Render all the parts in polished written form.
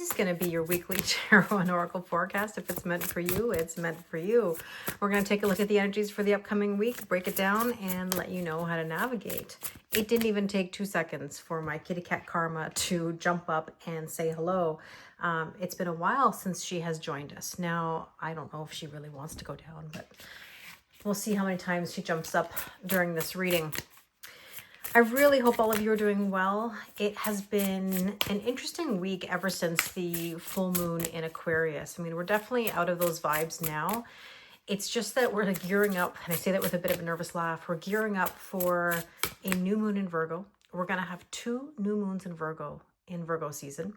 is going to be your weekly tarot and oracle forecast. If it's meant for you, it's meant for you. We're going to take a look at the energies for the upcoming week, break it down, and let you know how to navigate. It didn't even take 2 seconds for my kitty cat Karma to jump up and say hello. It's been a while since she has joined us. Now, I don't know if she really wants to go down, but we'll see how many times she jumps up during this reading. I really hope all of you are doing well. It has been an interesting week ever since the full moon in Aquarius. I mean, we're definitely out of those vibes now. It's just that we're gearing up, and I say that with a bit of a nervous laugh, we're gearing up for a new moon in Virgo. We're going to have 2 new moons in Virgo season.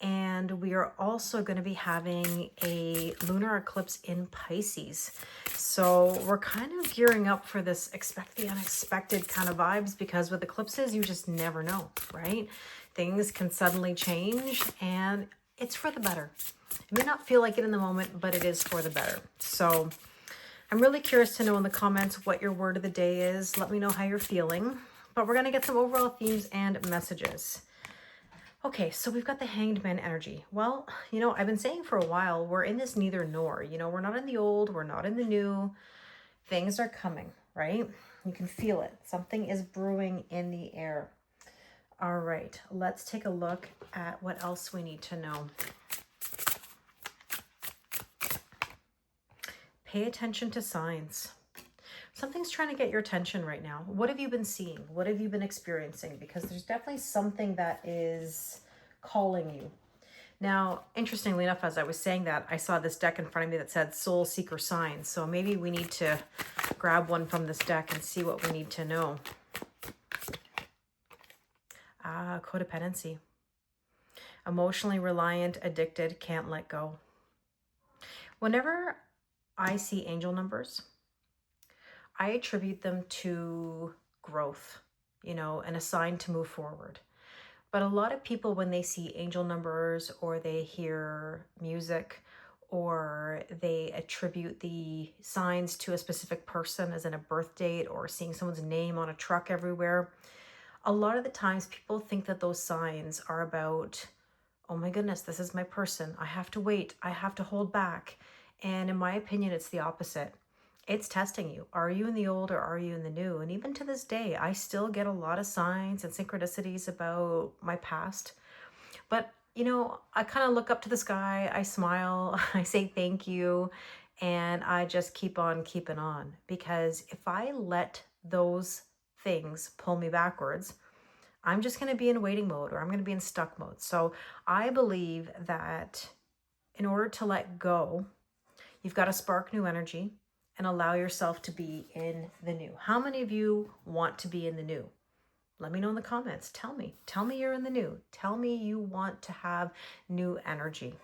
And we are also going to be having a lunar eclipse in Pisces. So we're kind of gearing up for this expect the unexpected kind of vibes, because with eclipses, you just never know, right? Things can suddenly change, and it's for the better. It may not feel like it in the moment, but it is for the better. So I'm really curious to know in the comments what your word of the day is. Let me know how you're feeling. But we're going to get some overall themes and messages. Okay, so we've got the Hangman energy. Well, you know, I've been saying for a while, we're in this neither nor. You know, we're not in the old, we're not in the new. Things are coming, right? You can feel it. Something is brewing in the air. All right, let's take a look at what else we need to know. Pay attention to signs. Something's trying to get your attention right now. What have you been seeing? What have you been experiencing? Because there's definitely something that is calling you. Now, interestingly enough, as I was saying that, I saw this deck in front of me that said Soul Seeker Signs. So maybe we need to grab one from this deck and see what we need to know. Codependency. Emotionally reliant, addicted, can't let go. Whenever I see angel numbers, I attribute them to growth, you know, and a sign to move forward. But a lot of people, when they see angel numbers or they hear music or they attribute the signs to a specific person, as in a birth date or seeing someone's name on a truck everywhere, a lot of the times people think that those signs are about, oh my goodness, this is my person. I have to wait. I have to hold back. And in my opinion, it's the opposite. It's testing you. Are you in the old or are you in the new? And even to this day, I still get a lot of signs and synchronicities about my past. But, you know, I kind of look up to the sky, I smile, I say thank you, and I just keep on keeping on. Because if I let those things pull me backwards, I'm just going to be in waiting mode, or I'm going to be in stuck mode. So I believe that in order to let go, you've got to spark new energy and allow yourself to be in the new. How many of you want to be in the new? Let me know in the comments. Tell me you're in the new. Tell me you want to have new energy.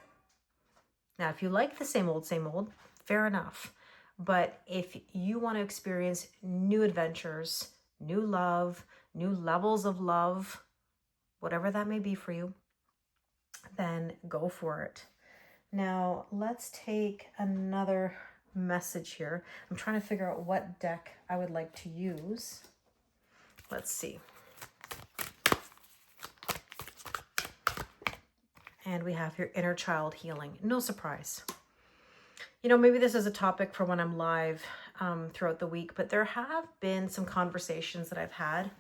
Now, if you like the same old, fair enough. But if you want to experience new adventures, new love, new levels of love, whatever that may be for you, then go for it. Now, let's take another message here. I'm trying to figure out what deck I would like to use. Let's see. And we have your inner child healing. No surprise. You know, maybe this is a topic for when I'm live throughout the week, but there have been some conversations that I've had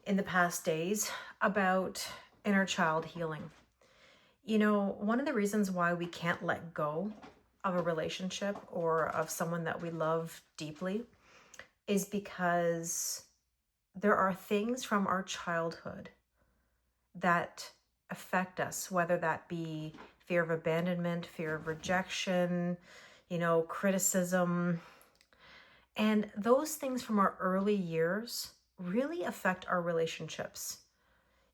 in the past days about inner child healing. You know, one of the reasons why we can't let go of a relationship or of someone that we love deeply is because there are things from our childhood that affect us, whether that be fear of abandonment, fear of rejection, you know, criticism. And those things from our early years really affect our relationships,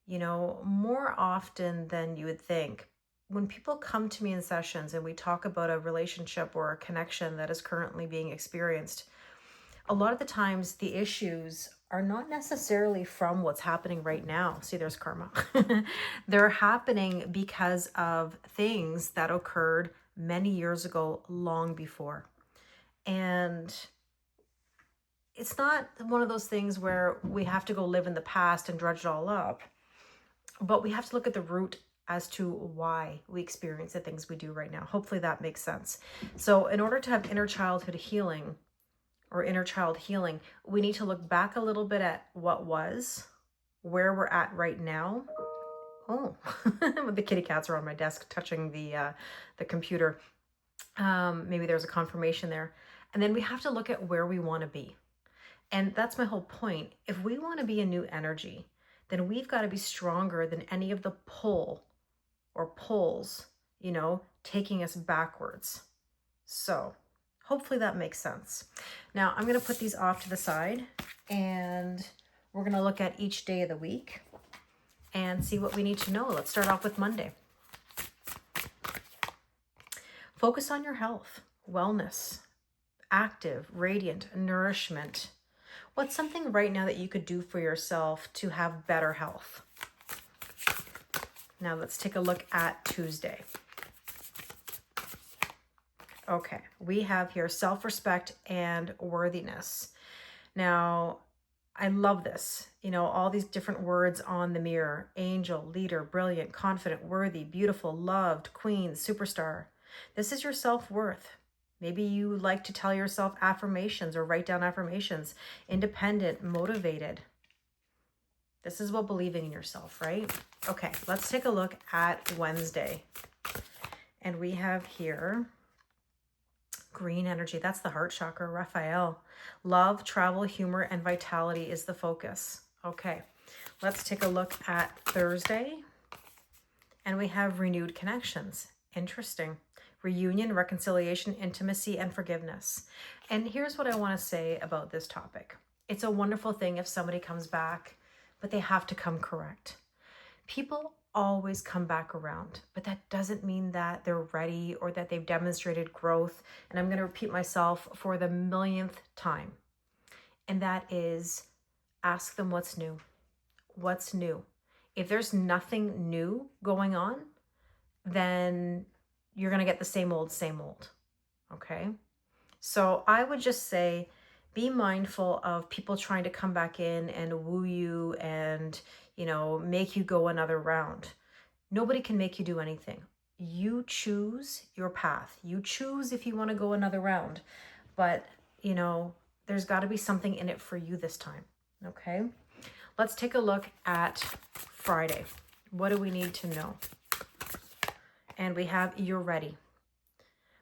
you know, more often than you would think. When people come to me in sessions and we talk about a relationship or a connection that is currently being experienced, a lot of the times the issues are not necessarily from what's happening right now. See, there's karma. They're happening because of things that occurred many years ago, long before. And it's not one of those things where we have to go live in the past and dredge it all up, but we have to look at the root as to why we experience the things we do right now. Hopefully that makes sense. So in order to have inner childhood healing or inner child healing, we need to look back a little bit at what was, where we're at right now. Oh, the kitty cats are on my desk touching the computer. Maybe there's a confirmation there. And then we have to look at where we want to be. And that's my whole point. If we want to be a new energy, then we've got to be stronger than any of the pulls, taking us backwards. So hopefully that makes sense. Now I'm going to put these off to the side and we're going to look at each day of the week and see what we need to know. Let's start off with Monday. Focus on your health, wellness, active, radiant, nourishment. What's something right now that you could do for yourself to have better health? Now let's take a look at Tuesday. Okay, we have here self-respect and worthiness. Now, I love this. All these different words on the mirror: angel, leader, brilliant, confident, worthy, beautiful, loved, queen, superstar. This is your self-worth. Maybe you like to tell yourself affirmations or write down affirmations. Independent, motivated. This is what believing in yourself, right? Okay, let's take a look at Wednesday. And we have here green energy. That's the heart chakra, Raphael. Love, travel, humor, and vitality is the focus. Okay, let's take a look at Thursday. And we have renewed connections. Interesting. Reunion, reconciliation, intimacy, and forgiveness. And here's what I want to say about this topic. It's a wonderful thing if somebody comes back, but they have to come correct. People always come back around, but that doesn't mean that they're ready or that they've demonstrated growth. And I'm going to repeat myself for the millionth time. And that is, ask them what's new. What's new? If there's nothing new going on, then you're going to get the same old, okay? So I would just say, be mindful of people trying to come back in and woo you and, make you go another round. Nobody can make you do anything. You choose your path. You choose if you want to go another round. But, there's got to be something in it for you this time, okay? Let's take a look at Friday. What do we need to know? And we have you're ready.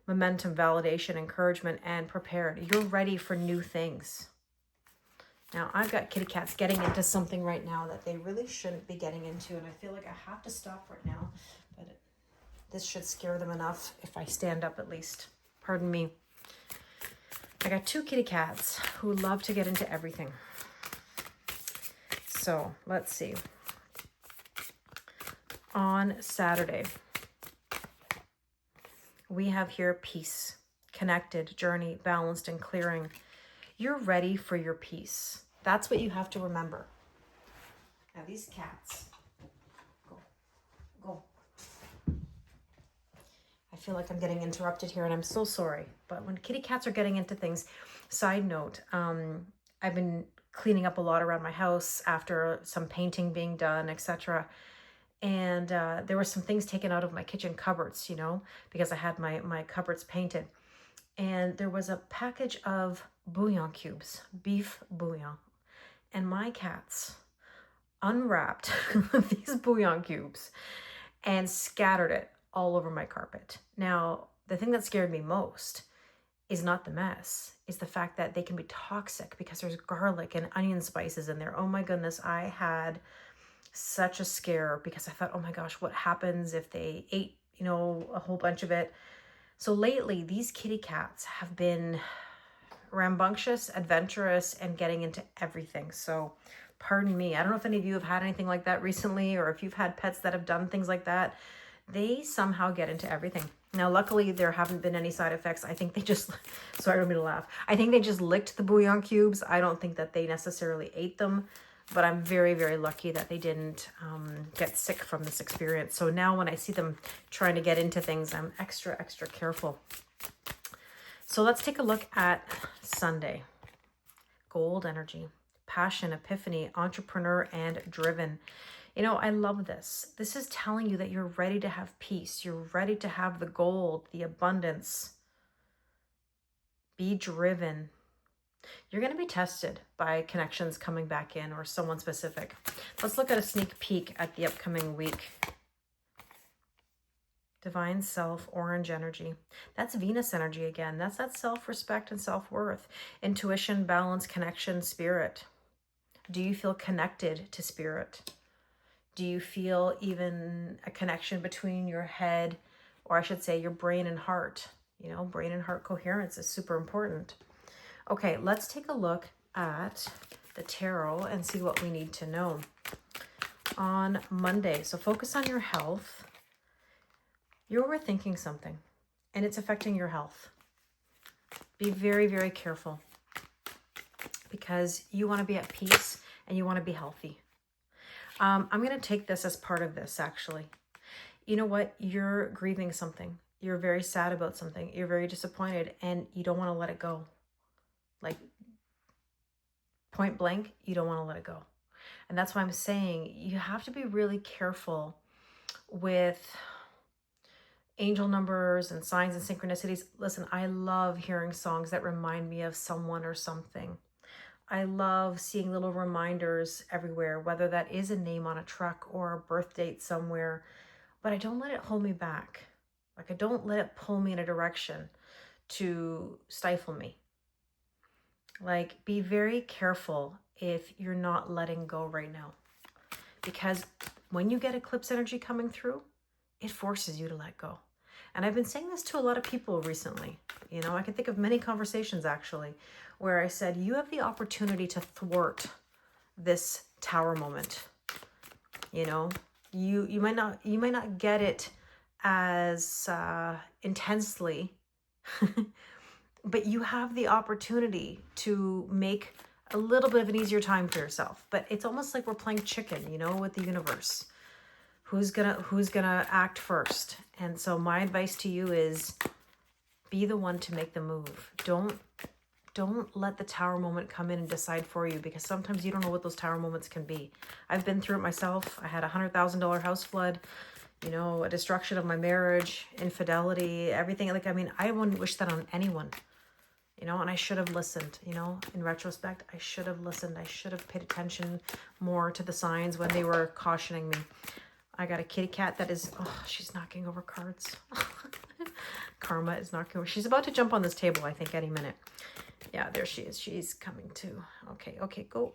Momentum, validation, encouragement, and prepared. You're ready for new things. Now, I've got kitty cats getting into something right now that they really shouldn't be getting into, and I feel like I have to stop right now, but this should scare them enough if I stand up at least. Pardon me. I got two kitty cats who love to get into everything. So, let's see. On Saturday, we have here peace, connected, journey, balanced, and clearing. You're ready for your peace. That's what you have to remember. Now these cats, go. I feel like I'm getting interrupted here and I'm so sorry. But when kitty cats are getting into things, side note, I've been cleaning up a lot around my house after some painting being done, etc. And there were some things taken out of my kitchen cupboards, because I had my cupboards painted. And there was a package of bouillon cubes, beef bouillon. And my cats unwrapped these bouillon cubes and scattered it all over my carpet. Now, the thing that scared me most is not the mess, is the fact that they can be toxic because there's garlic and onion spices in there. Oh my goodness, I had such a scare because I thought, oh my gosh, what happens if they ate, a whole bunch of it? So lately, these kitty cats have been rambunctious, adventurous, and getting into everything. So pardon me. I don't know if any of you have had anything like that recently, or if you've had pets that have done things like that. They somehow get into everything. Now, luckily, there haven't been any side effects. I think they just, sorry, I don't mean to laugh. I think they just licked the bouillon cubes. I don't think that they necessarily ate them. But I'm very, very lucky that they didn't get sick from this experience. So now when I see them trying to get into things, I'm extra, extra careful. So let's take a look at Sunday. Gold energy, passion, epiphany, entrepreneur, and driven. You know, I love this. This is telling you that you're ready to have peace. You're ready to have the gold, the abundance. Be driven. You're going to be tested by connections coming back in or someone specific. Let's look at a sneak peek at the upcoming week. Divine self, orange energy. That's Venus energy again. That's that self-respect and self-worth. Intuition, balance, connection, spirit. Do you feel connected to spirit? Do you feel even a connection between your head, or I should say your brain and heart? You know, brain and heart coherence is super important. Okay, let's take a look at the tarot and see what we need to know on Monday. So focus on your health. You're overthinking something and it's affecting your health. Be very, very careful because you want to be at peace and you want to be healthy. I'm going to take this as part of this, actually. You know what? You're grieving something. You're very sad about something. You're very disappointed and you don't want to let it go. Like point blank, you don't want to let it go. And that's why I'm saying you have to be really careful with angel numbers and signs and synchronicities. Listen, I love hearing songs that remind me of someone or something. I love seeing little reminders everywhere, whether that is a name on a truck or a birth date somewhere, but I don't let it hold me back. Like I don't let it pull me in a direction to stifle me. Like be very careful if you're not letting go right now, because when you get eclipse energy coming through, it forces you to let go. And I've been saying this to a lot of people recently. You know, I can think of many conversations actually where I said, you have the opportunity to thwart this tower moment. You know, you might not get it as intensely, but you have the opportunity to make a little bit of an easier time for yourself. But it's almost like we're playing chicken, you know, with the universe. Who's gonna act first? And so my advice to you is be the one to make the move. Don't let the tower moment come in and decide for you, because sometimes you don't know what those tower moments can be. I've been through it myself. I had a $100,000 house flood, you know, a destruction of my marriage, infidelity, everything. Like, I mean, I wouldn't wish that on anyone, you know, and I should have listened, you know, in retrospect, I should have listened. I should have paid attention more to the signs when they were cautioning me. I got a kitty cat that is, oh, she's knocking over cards. Karma is knocking over. She's about to jump on this table, I think, any minute. Yeah, there she is. She's coming too. Okay, go.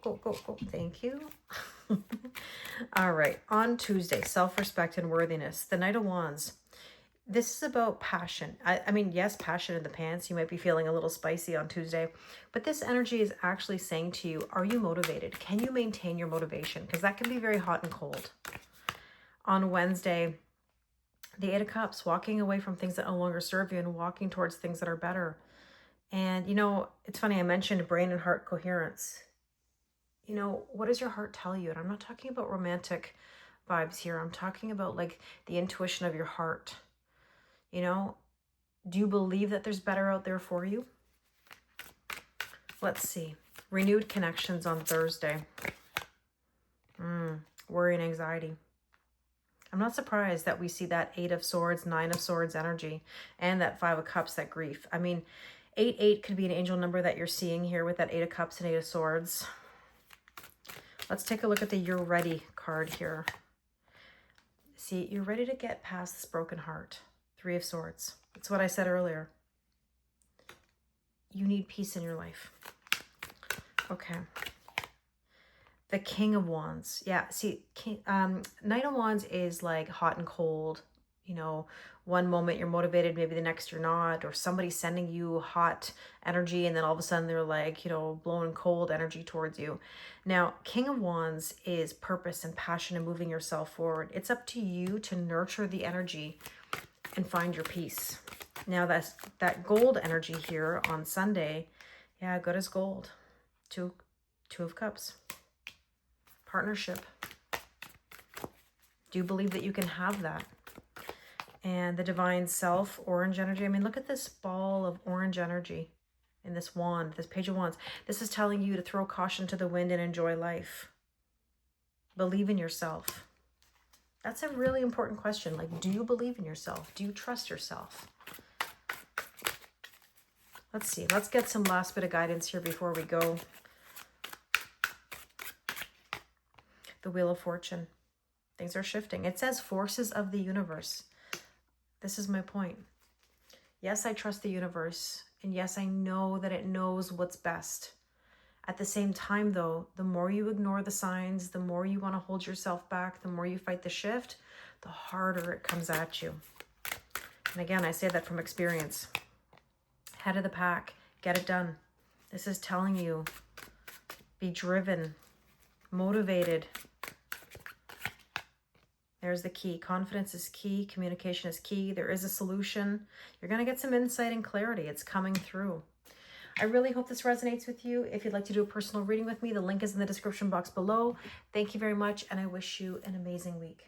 Thank you. All right, on Tuesday, self-respect and worthiness. The Knight of Wands. This is about passion. I mean, yes, passion in the pants. You might be feeling a little spicy on Tuesday, but this energy is actually saying to you, are you motivated? Can you maintain your motivation? Because that can be very hot and cold. On Wednesday, the Eight of Cups, walking away from things that no longer serve you and walking towards things that are better. And, you know, it's funny, I mentioned brain and heart coherence. You know, what does your heart tell you? And I'm not talking about romantic vibes here. I'm talking about like the intuition of your heart. You know, do you believe that there's better out there for you? Let's see. Renewed connections on Thursday. Worry and anxiety. I'm not surprised that we see that 8 of Swords, 9 of Swords energy, and that 5 of Cups, that grief. I mean, 8 could be an angel number that you're seeing here with that 8 of Cups and 8 of Swords. Let's take a look at the You're Ready card here. See, you're ready to get past this broken heart. 3 of Swords. That's what I said earlier. You need peace in your life. Okay. The King of Wands. Yeah, see, Knight of Wands is like hot and cold. You know, one moment you're motivated, maybe the next you're not, or somebody's sending you hot energy and then all of a sudden they're like, you know, blowing cold energy towards you. Now, King of Wands is purpose and passion and moving yourself forward. It's up to you to nurture the energy and find your peace. Now, that gold energy here on Sunday, yeah, good as gold. Two of Cups. Partnership. Do you believe that you can have that? And the divine self, orange energy. I mean, look at this ball of orange energy in this wand, this Page of Wands. This is telling you to throw caution to the wind and enjoy life. Believe in yourself. That's a really important question. Like, do you believe in yourself? Do you trust yourself? Let's see. Let's get some last bit of guidance here before we go. The Wheel of Fortune. Things are shifting. It says forces of the universe. This is my point. Yes, I trust the universe. And yes, I know that it knows what's best. At the same time, though, the more you ignore the signs, the more you want to hold yourself back, the more you fight the shift, the harder it comes at you. And again, I say that from experience. Head of the pack, get it done. This is telling you, be driven, motivated. There's the key. Confidence is key. Communication is key. There is a solution. You're going to get some insight and clarity. It's coming through. I really hope this resonates with you. If you'd like to do a personal reading with me, the link is in the description box below. Thank you very much, and I wish you an amazing week.